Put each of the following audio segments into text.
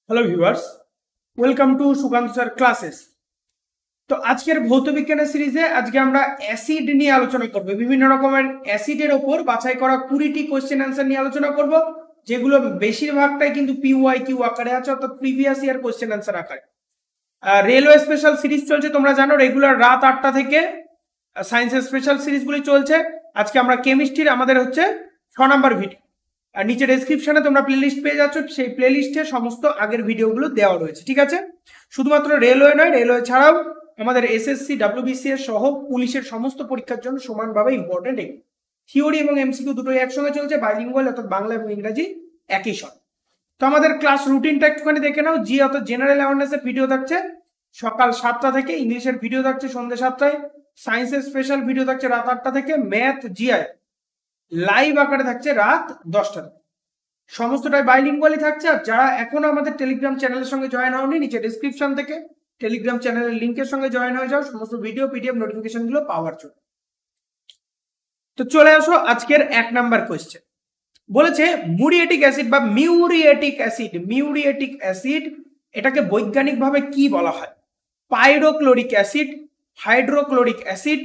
Hello viewers, welcome to Sukanta sir classes. তো আজকের ভৌত বিজ্ঞানের সিরিজে আজকে আমরা অ্যাসিড নিয়ে আলোচনা করব। বিভিন্ন রকমের অ্যাসিডের ওপর বাছাই করা 20টি কোশ্চেন অ্যান্সার নিয়ে আলোচনা করব, যেগুলো বেশিরভাগটাই কিন্তু PYQ আকারে আছে, অর্থাৎ প্রিভিয়াস ইয়ার কোশ্চেন অ্যান্সার আকারে। রেলওয়ে স্পেশাল সিরিজ চলছে, তোমরা জানো রেগুলার রাত 8টা থেকে সায়েন্সের স্পেশাল সিরিজগুলি চলছে। আজকে আমরা কেমিস্ট্রির আমাদের হচ্ছে 6 নাম্বার ভিডিও, আর নিচে ডেসক্রিপশনে তোমরা প্লেলিস্ট পেয়ে যাচ্ছ, সেই প্লেলিস্টে সমস্ত আগের ভিডিওগুলো দেওয়া রয়েছে। ঠিক আছে, শুধুমাত্র রেলওয়ে নয়, রেলওয়ে ছাড়াও আমাদের SSC WBCS সহ পুলিশের সমস্ত পরীক্ষার জন্য সমানভাবে ইম্পর্টেন্ট। এগুলো থিওরি এবং MCQ দুটোই একসঙ্গে চলছে, বাইলিঙ্গুয়াল অর্থাৎ বাংলা এবং ইংরাজি একই সঙ্গে। তো আমাদের ক্লাস রুটিনটা একটুখানি দেখে নাও। জি অর্থাৎ জেনারেল অ্যাওয়ারনেসের ভিডিও থাকছে সকাল 7টা থেকে, ইংলিশের ভিডিও থাকছে সন্ধ্যে 7টায়, সায়েন্সের স্পেশাল ভিডিও থাকছে রাত 8টা থেকে, ম্যাথ GI লাইভ আকারে থাকছে রাত 10টা। সমস্তটাই বাইলিঙ্গুয়ালি থাকছে। আর যারা এখনো আমাদের টেলিগ্রাম চ্যানেলের সঙ্গে জয়েন হওনি, নিচে ডেসক্রিপশন থেকে টেলিগ্রাম চ্যানেলের লিঙ্কের সঙ্গে জয়েন হয়ে যাও সমস্ত ভিডিও PDF নোটিফিকেশন গুলো পাওয়ার জন্য। তো চলে আসো আজকের 1 নাম্বার কোয়েশ্চেন। বলেছে মুরিয়েটিক অ্যাসিড বা মিউরিয়েটিক অ্যাসিড এটাকে বৈজ্ঞানিকভাবে কি বলা হয়? পাইরোক্লোরিক অ্যাসিড, হাইড্রোক্লোরিক অ্যাসিড।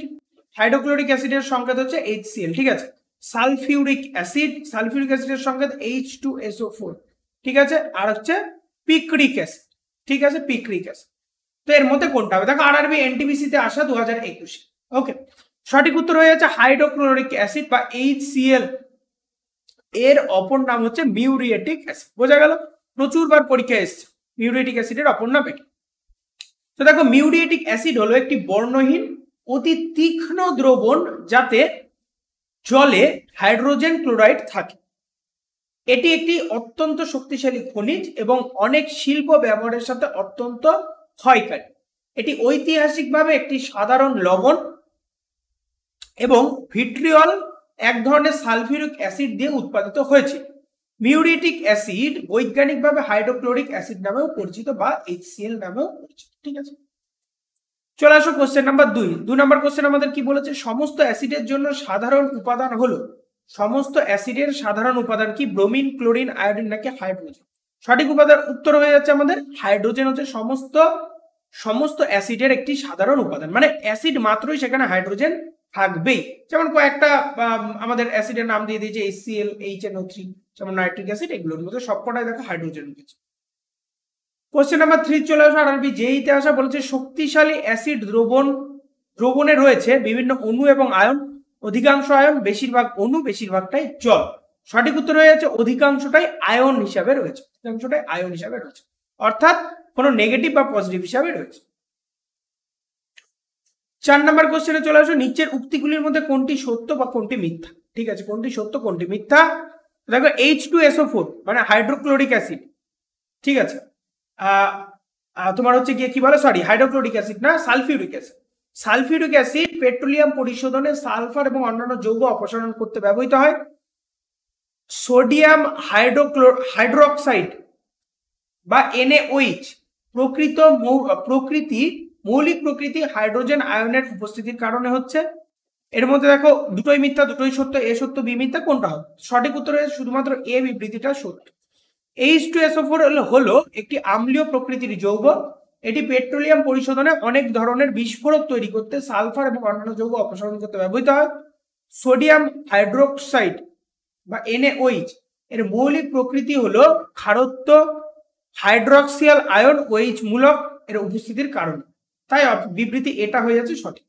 হাইড্রোক্লোরিক অ্যাসিডের সংকেত হচ্ছে HCl, ঠিক আছে। সালফিউরিক অ্যাসিডের সংকেত H2SO4, ঠিক আছে। আর হচ্ছে পিক্রিক অ্যাসিড, ঠিক আছে, পিক্রিক অ্যাসিড। তো এর মধ্যে কোনটা হবে? দেখো RRB NTPC তে আসা 2021। ওকে, সঠিক উত্তর হয়ে যাচ্ছে হাইড্রোক্লোরিক অ্যাসিড বা HCl। এর অপর নাম হচ্ছে মিউরিয়েটিক অ্যাসিড। বোঝা গেল? প্রচুরবার পরীক্ষায় এসেছে মিউরিয়েটিক অ্যাসিডের অপর নাম এটা। তো দেখো, মিউরিয়েটিক অ্যাসিড হলো একটি বর্ণহীন অতি তীক্ষ্ণ দ্রবণ যাতে জলে হাইড্রোজেন ক্লোরাইড থাকে। এটি একটি অত্যন্ত শক্তিশালী খনিজ এবং অনেক শিল্প ব্যবহারের সাথে অত্যন্ত ক্ষয়কারী। এটি ঐতিহাসিকভাবে একটি সাধারণ লবণ এবং ভিট্রিয়ল এক ধরনের সালফিউরিক অ্যাসিড দিয়ে উৎপাদিত হয়েছে। মিউরিয়েটিক অ্যাসিড বৈজ্ঞানিকভাবে হাইড্রোক্লোরিক অ্যাসিড নামেও পরিচিত বা HCl নামেও পরিচিত, ঠিক আছে। চলে আসো কোশ্চেন নাম্বার 2 নাম্বার কোশ্চেন আমাদের কি বলেছে? সমস্ত অ্যাসিডের জন্য সাধারণ উপাদান হলো, সমস্ত অ্যাসিডের সাধারণ উপাদান কি? ব্রোমিন, ক্লোরিন, আয়োডিন নাকি হাইড্রোজেন? সঠিক উত্তর হয়ে যাচ্ছে আমাদের হাইড্রোজেন হচ্ছে সমস্ত অ্যাসিডের একটি সাধারণ উপাদান। মানে অ্যাসিড মাত্রই সেখানে হাইড্রোজেন থাকবেই। যেমন কয়েকটা আমাদের অ্যাসিডের নাম দিয়ে দিয়েছে HCl, HNO3, যেমন নাইট্রিক অ্যাসিড, এগুলোর মধ্যে সবকটাই দেখো হাইড্রোজেন রয়েছে। কোশ্চেন নাম্বার 3 চলে আসা RRB যেইতে আসা, বলেছে শক্তিশালী অ্যাসিড দ্রবণে রয়েছে বিভিন্ন অণু এবং আয়ন, অধিকাংশ আয়ন, বেশিরভাগ অণু, বেশিরভাগটাই জল। সঠিক উত্তর হয়ে যাচ্ছে অধিকাংশটাই আয়ন হিসাবে রয়েছে, অর্থাৎ কোনো নেগেটিভ বা পজিটিভ হিসাবে রয়েছে। 4 নাম্বার কোশ্চেনে চলে আসো, নিচের উক্তিগুলির মধ্যে কোনটি সত্য বা কোনটি মিথ্যা? ঠিক আছে, কোনটি সত্য কোনটি মিথ্যা? দেখো, H2SO4 মানে হাইড্রোক্লোরিক অ্যাসিড, ঠিক আছে। তোমার হচ্ছে গিয়ে কি বলে, সরি হাইড্রোক্লোরিক অ্যাসিড না, সালফিউরিক অ্যাসিড পেট্রোলিয়াম পরিশোধনে সালফার এবং অন্যান্য যৌগ অপসারণ করতে ব্যবহৃত হয়। সোডিয়াম হাইড্রোক্সাইড বা NaOH মৌলিক প্রকৃতি হাইড্রোজেন আয়নের উপস্থিতির কারণে হচ্ছে। এর মধ্যে দেখো দুটোই মিথ্যা, দুটোই সত্য। A সত্য, B মিথ্যা, কোনটা হবে? সঠিক উত্তর হচ্ছে শুধুমাত্র A বিবৃতিটা সত্য। H2SO4 হলো একটি আম্লীয় প্রকৃতির যৌগ। এটি পেট্রোলিয়াম পরিশোধনে অনেক ধরনের বিস্ফোরক তৈরি করতে সালফার এবং অন্যান্য যৌগ অপসারণ করতে ব্যবহৃত হয়। সোডিয়াম হাইড্রোক্সাইড বা NaOH এর মৌলিক প্রকৃতি হলো ক্ষারত্ব হাইড্রক্সিয়াল আয়ন OH মূলক এর উপস্থিতির কারণে, তাই বিবৃতি এটা হয়ে যাচ্ছে সঠিক।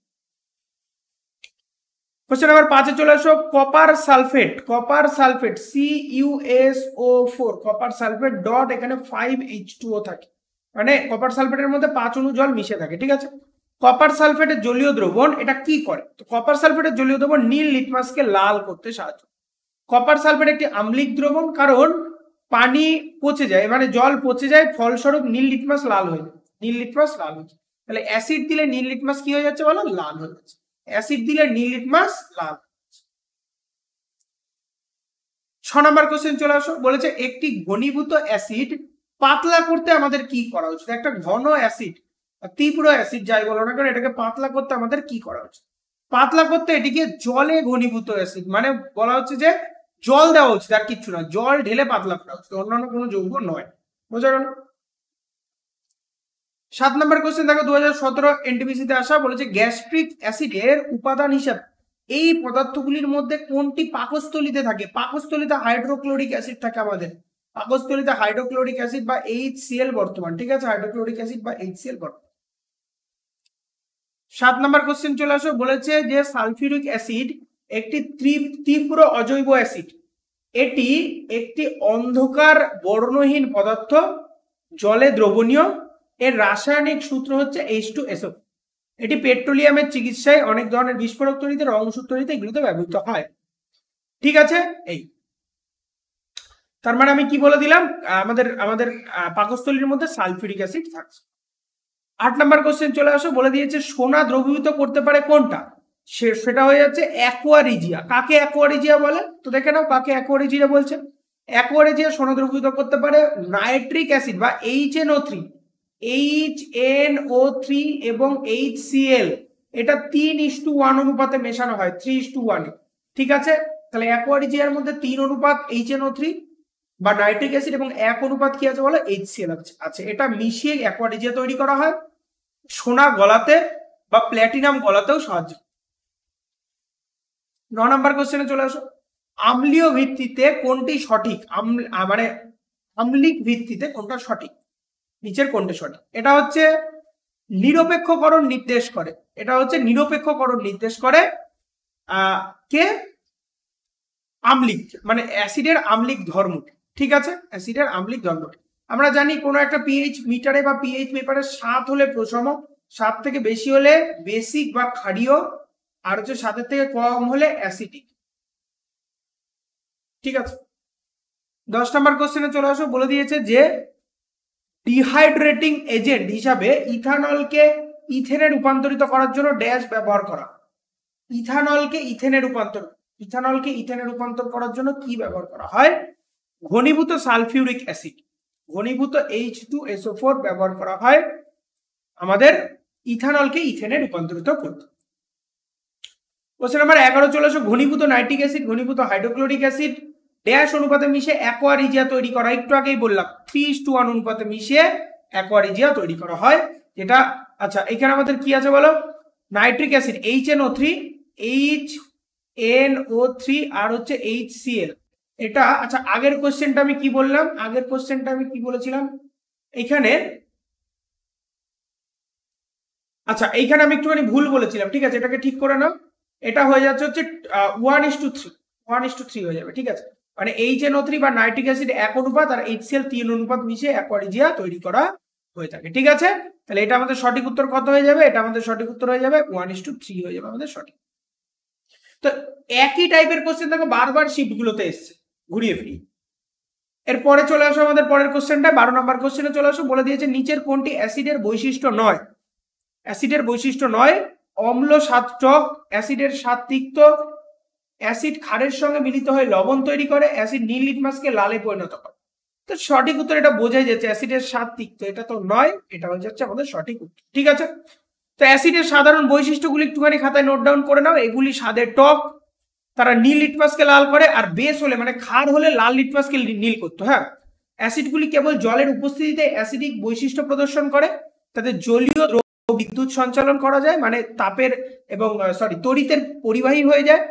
কোশ্চেন নাম্বার 5 চলে আসো, copper sulphate CuSO4 copper sulphate dot এখানে 5H2O থাকে, মানে কপার সালফেটের মধ্যে 5 অণু জল মিশে থাকে, ঠিক আছে। কপার সালফেটের জলীয় দ্রবণ এটা কি করে? তো কপার সালফেটের জলীয় দ্রবণ নীল লিটমাসকে লাল করতে সাহায্য। কপার সালফেট একটি আম্লিক দ্রবণ, কারণ পানি পচে যায়, মানে জল পচে যায়, ফলস্বরূপ নীল লিটমাস লাল হয়ে যায়। তাহলে অ্যাসিড দিলে নীল লিটমাস কি হয়ে যাচ্ছে বলো? লাল হয়ে যাচ্ছে। অ্যাসিড দিলে নীল লিটমাস লাল। 6 নাম্বার কোশ্চেন চলে আসো, বলেছে একটি ঘনীভূত অ্যাসিড পাতলা করতে আমাদের কি করা উচিত? একটা ঘন অ্যাসিড, তীব্র অ্যাসিড যাই বলো না কেন, এটাকে পাতলা করতে আমাদের কি করা উচিত? পাতলা করতে এটিকে জলে ঘনীভূত অ্যাসিড, মানে বলা হচ্ছে যে জল দেওয়া উচিত, আর কিচ্ছু না, জল ঢেলে পাতলা করা উচিত, অন্যান্য কোনো যৌগ নয়। বোঝা গেল? 7 নম্বর কোশ্চেন দেখো 2017 এনটিপিসিতে আসা, বলেছে গ্যাস্ট্রিক অ্যাসিডের উপাদান হিসাবে এই পদার্থগুলির মধ্যে কোনটি পাকস্থলীতে থাকে? পাকস্থলীতে হাইড্রোক্লোরিক অ্যাসিড থাকে আমাদের, পাকস্থলীতে হাইড্রোক্লোরিক অ্যাসিড বা HCl বর্তমান, ঠিক আছে, হাইড্রোক্লোরিক অ্যাসিড বা HCl বর্তমান। 7 নম্বর কোশ্চেন চলে আসো, বলেছে যে সালফিউরিক অ্যাসিড একটি তীব্র অজৈব অ্যাসিড, এটি একটি অন্ধকার বর্ণহীন পদার্থ, জলে দ্রবণীয়, এর রাসায়নিক সূত্র হচ্ছে H2SO। এটি পেট্রোলিয়ামের চিকিৎসায়, অনেক ধরনের বিস্ফোরক তৈরিতে, রং ওষুধ তৈরিতে এগুলোতে ব্যবহৃত হয়, ঠিক আছে। এই তার মানে আমি কি বলে দিলাম, আমাদের আমাদের পাকস্থলীর মধ্যে সালফিউরিক অ্যাসিড থাকছে। 8 নম্বর কোশ্চেন চলে আসো, বলে দিয়েছে সোনা দ্রবীভূত করতে পারে কোনটা? সেটা হয়ে যাচ্ছে অ্যাকোয়ারিজিয়া। কাকে অ্যাকোয়ারিজিয়া বলে? তো দেখে নাও কাকে অ্যাকোয়ারিজিয়া বলছে। অ্যাকোয়ারিজিয়া সোনা দ্রবীভূত করতে পারে নাইট্রিক অ্যাসিড বা HNO3, HNO3 এবং HCl, এটা 3:1 অনুপাতে মেশানো হয়, 3:1, ঠিক আছে। তাহলে অ্যাকোয়ারিজিয়ার মধ্যে 3 অনুপাত HNO3 বা নাইট্রিক অ্যাসিড এবং 1 অনুপাত কি আছে বলো, HCl আছে। এটা মিশিয়ে অ্যাকোয়ারিজিয়া তৈরি করা হয়, সোনা গলাতে বা প্ল্যাটিনাম গলাতেও সাহায্য। 9 নম্বর কোশ্চেনে চলে আসো, আম্লীয় ভিত্তিতে কোনটি সঠিক? মানে আম্লিক ভিত্তিতে কোনটা সঠিক? নিচের কোনটা সঠিক? এটা হচ্ছে নিরপেক্ষকরণ নির্দেশ করে, এটা হচ্ছে নিরপেক্ষকরণ নির্দেশ করে কে? আম্লিক, মানে অ্যাসিডের আম্লিক ধর্ম, ঠিক আছে, অ্যাসিডের আম্লিক ধর্ম। আমরা জানি কোনো একটা পিএইচ মিটারে বা পিএইচ পেপারে 7 হলে প্রশম, 7 থেকে বেশি হলে বেসিক বা ক্ষারীয়, আর হচ্ছে 7 থেকে কম হলে অ্যাসিডিক, ঠিক আছে। 10 নম্বর কোশ্চেনে চলে আসো, বলে দিয়েছে যে ডিহাইড্রেটিং এজেন্ট হিসাবে ইথানলকে ইথেনে রূপান্তরিত করার জন্য ড্যাশ ব্যবহার করা। ইথানলকে ইথেনে রূপান্তর করার জন্য কি ব্যবহার করা হয়? ঘনীভূত সালফিউরিক অ্যাসিড, ঘনীভূত H2SO4 ব্যবহার করা হয় আমাদের ইথানলকে ইথেনে রূপান্তরিত করতে। কোশ্চেন নাম্বার 11 চলে আসো, ঘনীভূত নাইট্রিক অ্যাসিড, ঘনীভূত হাইড্রোক্লোরিক অ্যাসিড ড্যাশ অনুপাতে মিশে অ্যাকোয়ারিজিয়া তৈরি করা। একটু আগেই বললাম 3:1 অনুপাতে মিশিয়ে অ্যাকোয়ারিজিয়া তৈরি করা হয়, যেটা, আচ্ছা এখানে আমাদের কি আছে বলো, নাইট্রিক অ্যাসিড HNO3 আর হচ্ছে HCl, এটা, আচ্ছা আগের কোশ্চেনটা আমি কি বললাম, আগের কোশ্চেনটা আমি কি বলেছিলাম এখানে, আচ্ছা এইখানে আমি একটুখানি ভুল বলেছিলাম, ঠিক আছে, এটাকে ঠিক করে নাও। এটা হয়ে যাচ্ছে হচ্ছে 1:3 হয়ে যাবে, ঠিক আছে। মানে HNO3 বা নাইট্রিক অ্যাসিড 1 অনুপাত আর HCl 3 অনুপাত মিশিয়ে অ্যাকোয়ারিজিয়া তৈরি করা হয়ে থাকে, ঠিক আছে। তাহলে এটা আমাদের সঠিক উত্তর কত হয়ে যাবে? এটা আমাদের সঠিক উত্তর হয়ে যাবে 1:3 হয়ে যাবে আমাদের সঠিক। তো একই টাইপের কোশ্চেন দেখো বারবার শিফট গুলোতে এসছে ঘুরিয়ে ফিরিয়ে। এরপরে চলে আসো আমাদের পরের কোশ্চেনটা, 12 নম্বর কোশ্চেনে চলে আসো, বলে দিয়েছে নিচের কোনটি অ্যাসিডের বৈশিষ্ট্য নয়? অ্যাসিডের বৈশিষ্ট্য নয়, অম্ল স্বাদ টক, অ্যাসিডের স্বাদ তিক্ত, অ্যাসিড ক্ষারের সঙ্গে মিলিত হয়ে লবণ তৈরি করে, অ্যাসিড নীল লিটমাসকে লালে পরিণত করে। তো সঠিক উত্তর এটা বোঝাই যাচ্ছে অ্যাসিডের স্বাদ তিক্ত, এটা তো নয়, এটা হয়ে যাচ্ছে আমাদের সঠিক উত্তর, ঠিক আছে। তো অ্যাসিডের সাধারণ বৈশিষ্ট্যগুলি একটুখানি খাতায় নোট ডাউন করে নাও। এগুলি স্বাদের টক, তারা নীল লিটমাসকে লাল করে, আর বেস হলে মানে ক্ষার হলে লাল লিটমাসকে নীল করতো। হ্যাঁ, অ্যাসিডগুলি কেবল জলের উপস্থিতিতে অ্যাসিডিক বৈশিষ্ট্য প্রদর্শন করে, তাদের জলীয় বিদ্যুৎ সঞ্চালন করা যায়, মানে তাপের এবং তড়িতের পরিবাহী হয়ে যায়।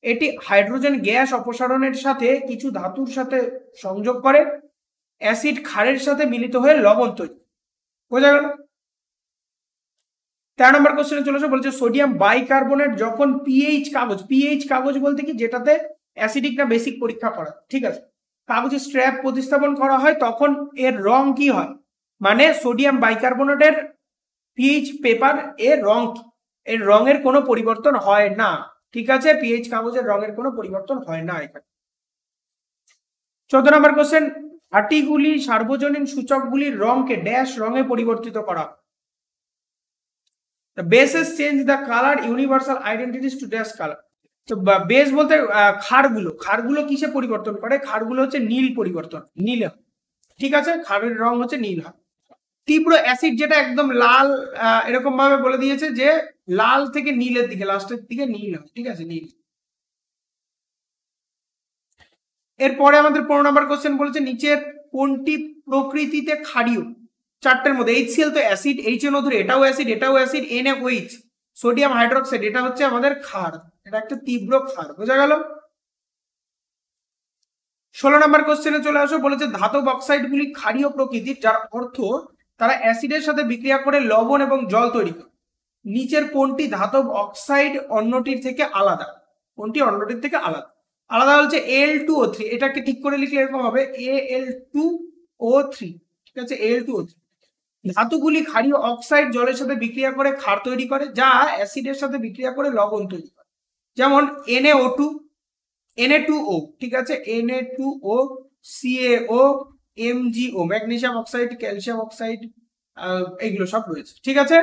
এটি হাইড্রোজেন গ্যাস অপসারণের সাথে কিছু ধাতুর সাথে সংযোগ করে, অ্যাসিড ক্ষারের সাথে মিলিত হয়ে লবণ তৈরি, বোঝা গেল। 13 নম্বর কোশ্চেনে চলে আসো, বলছে সোডিয়াম বাইকার্বনেট যখন পিএইচ কাগজ বলতে কি, যেটাতে অ্যাসিডিক না বেসিক পরীক্ষা করা, ঠিক আছে, কাগজে স্ট্র্যাপ প্রতিস্থাপন করা হয়, তখন এর রং কি হয়? মানে সোডিয়াম বাইকার্বনেটের পিএইচ পেপার এর রঙের কোনো পরিবর্তন হয় না, ঠিক আছে, পিএইচ কাগজের রঙের কোনো পরিবর্তন হয় না এখানে। 14 নম্বর কোশ্চেন, আটিগুলি সার্বজনীন সূচকগুলির রঙকে ড্যাশ রঙে পরিবর্তিত করা। The bases change the color universal identities to dash color. তো বেস বলতে ক্ষারগুলো কিসে পরিবর্তন করে? ক্ষারগুলো হচ্ছে নীল পরিবর্তন, নীল, ঠিক আছে, ক্ষারের রং হচ্ছে নীল হয়। তীব্র অ্যাসিড যেটা একদম লাল, এরকম ভাবে বলে দিয়েছে যে লাল থেকে নীলের দিকে, লাস্টের দিকে নীল হয়, ঠিক আছে, নীল। এরপরে আমাদের 15 নম্বর কোশ্চেন বলেছে নিচের কোনটি প্রকৃতিতে ক্ষারীয়? চারটের মধ্যে HCl তো অ্যাসিড, HNO3 এটাও অ্যাসিড, এটাও অ্যাসিড, NaOH সোডিয়াম হাইড্রোক্সাইড এটা হচ্ছে আমাদের ক্ষার, এটা একটা তীব্র ক্ষার, বোঝা গেল। 16 নম্বর কোশ্চেনে চলে আসো, বলেছে ধাতব অক্সাইড গুলি ক্ষারীয় প্রকৃতির, যার অর্থ তারা অ্যাসিডের সাথে বিক্রিয়া করে লবণ এবং জল তৈরি করে। নিচের কোনটি ধাতব অক্সাইড অন্যটির থেকে আলাদা? কোনটি অন্যটির থেকে আলাদা? আলাদা হচ্ছে Al2O3, এটাকে ঠিক করে লিখলে এরকম হবে Al2O3, ঠিক আছে, Al2O3। ধাতুগুলি ক্ষারীয় অক্সাইড জলের সাথে বিক্রিয়া করে ক্ষার তৈরি করে, যা অ্যাসিডের সাথে বিক্রিয়া করে লবণ তৈরি করে, যেমন NaO2, Na2O, ঠিক আছে, Na2O, CaO, MgO, magnesium oxide, calcium oxide, এইগুলো সব রয়েছে, ঠিক আছে।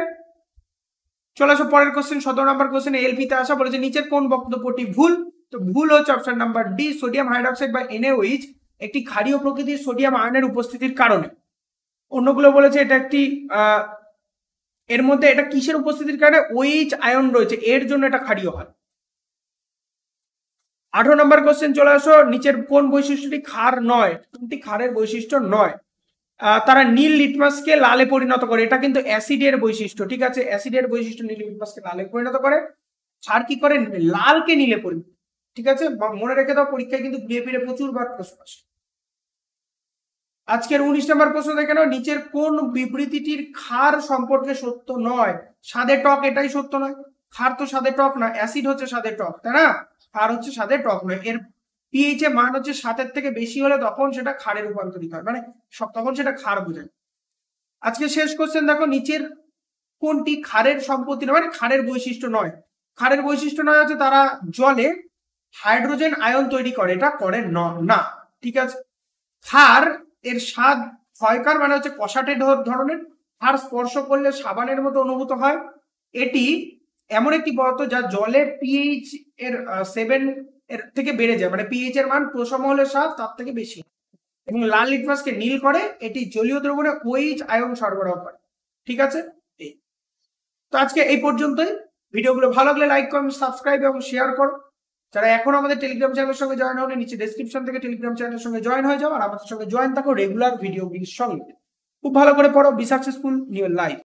চলে আসো পরের কোশ্চেন, 17 নম্বর কোশ্চেন এলপি তে আসা, বলেছে নিচের কোন বক্তব্যটি ভুল? তো ভুল হচ্ছে option number D, sodium hydroxide বা NaOH একটি ক্ষারীয় প্রকৃতির সোডিয়াম আয়নের উপস্থিতির কারণে। অন্যগুলো বলেছে এটা একটি এর মধ্যে এটা কিসের উপস্থিতির কারণে? OH আয়ন রয়েছে, এর জন্য এটা ক্ষারীয় হয়। 18 নম্বর কোশ্চেন চলে আসো, নিচের কোন বৈশিষ্ট্যটি ক্ষার নয়? কোনটি ক্ষারের বৈশিষ্ট্য নয়? তারা নীল লিটমাসকে লালে পরিণত করে, এটা কিন্তু অ্যাসিডের বৈশিষ্ট্য, ঠিক আছে, অ্যাসিডের বৈশিষ্ট্য নীল লিটমাসকে লালে পরিণত করে। ক্ষার কি করে? লালকে নীলে পরিণত, ঠিক আছে, মনে রেখে দাও, পরীক্ষায় কিন্তু ঘুরিয়ে ফিরে প্রচুর বার প্রশ্ন আসে। আজকের 19 নম্বর প্রশ্ন দেখে নাও, নিচের কোন বিবৃতিটির ক্ষার সম্পর্কে সত্য নয়? স্বাদে টক, এটাই সত্য নয়, ক্ষার তো স্বাদে টক না, অ্যাসিড হচ্ছে স্বাদে টক, তাই না? ক্ষার হচ্ছে স্বাদে টক নয়, এর পিএইচ এর মান হচ্ছে 7 থেকে বেশি হলে তখন সেটা ক্ষারে রূপান্তরিত হয়, মানে তখন সেটা ক্ষার বোঝায়। আজকে শেষ কোশ্চেন দেখো, নিচের কোনটি ক্ষারের সম্পত্তি নয়, মানে ক্ষারের বৈশিষ্ট্য নয়? ক্ষারের বৈশিষ্ট্য নয় হচ্ছে তারা জলে হাইড্রোজেন আয়ন তৈরি করে, এটা করে না, ঠিক আছে। ক্ষার এর স্বাদ ক্ষয়কার, মানে হচ্ছে কষাটে ধরনের, ক্ষার স্পর্শ করলে সাবানের মতো অনুভূত হয়। এটি এমন একটি পদার্থ যা জলে পিএইচ এর 7 এর থেকে বেড়ে যায়, মানে পিএইচ এর মান প্রসম হলে স্বাদ তার থেকে বেশি, এবং লাল লিটমাসকে নীল করে, এটি জলীয় দ্রবণে OH আয়ন সরবরাহ করে, ঠিক আছে। তো আজকে এই পর্যন্তই, ভিডিওগুলো ভালো লাগলে লাইক, কমেন্ট, সাবস্ক্রাইব এবং শেয়ার করো। যারা এখন আমাদের টেলিগ্রাম চ্যানেলের সঙ্গে জয়েন হন, নিচে ডেসক্রিপশন থেকে টেলিগ্রাম চ্যানেলের সঙ্গে জয়েন হয়ে যাও, আর আমাদের সঙ্গে জয়েন থাকো রেগুলার ভিডিওগুলির সঙ্গে। খুব ভালো করে পড়ো, be successful in your life.